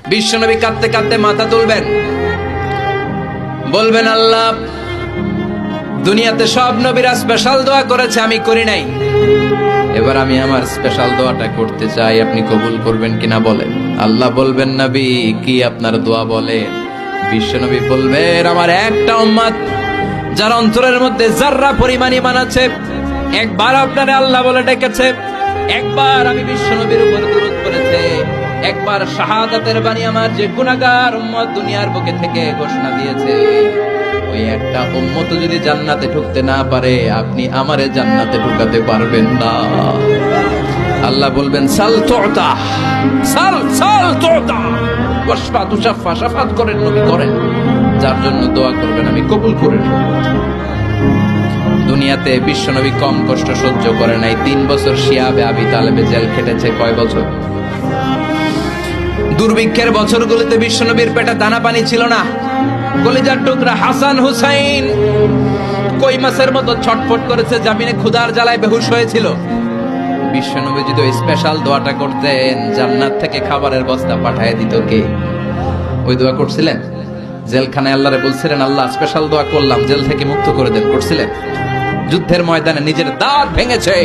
বিশ্বনবী কাঁদতে কাঁদতে মাথা তুলবেন, বলবেন আল্লাহ, দুনিয়াতে সব নবীরা স্পেশাল দোয়া করেছে, আমি করি নাই, এবার আমি আমার স্পেশাল দোয়াটা করতে চাই, আপনি কবুল করবেন কিনা বলেন। আল্লাহ বলবেন, নবী কি আপনার দোয়া বলে? বিশ্বনবী বলবেন, আমার একটা উম্মত যার অন্তরের মধ্যে যাররা পরিমাণ ঈমান আছে, একবার আপনারে আল্লাহ বলে ডেকেছে, একবার আমি বিশ্বনবীর উপর দুরূদ পড়েছে, একবার শাহাদাতের বাণী আমার যে গুনাহগার উম্মত দুনিয়ার বুকে থেকে ঘোষণা দিয়েছে, ওই একটা উম্মত যদি জান্নাতে ঢুকতে না পারে, আপনি আমারে জান্নাতে ঢুকাতে পারবেন না। আল্লাহ বলবেন, সাল তুতা, সাল সাল তুতা, ওয়াশফা তুশাফা, শাফাত করেন নবী করেন, যার জন্য দোয়া করবেন আমি কবুল করে নেব। দুনিয়াতে বিশ্বনবী কম কষ্ট সহ্য করে নাই। 3 বছর শিয়াবে আবি তালেবে জেল খেটেছে। কয় বছর? দুর্ভিক্ষের বছরগুলোতে বিশ্বনবীর পেটে দানা পানি ছিল না। কলিজার টুকরা হাসান হুসাইন কই মাছের মতো ছটফট করেছে, জামিনে ক্ষুধার জ্বালায় বেহুশ হয়েছিল। বিশ্বনবী যদি ওই স্পেশাল দোয়াটা করতেন, জান্নাত থেকে খাবারের বস্তা পাঠিয়ে দিত কে? ওই দোয়া করছিলেন? জেলখানায় আল্লাহরে বলছিলেন, আল্লাহ স্পেশাল দোয়া করলাম, জেল থেকে মুক্ত করে দেন, করছিলেন? যুদ্ধের ময়দানে নিজের দাঁত ভেঙেছে,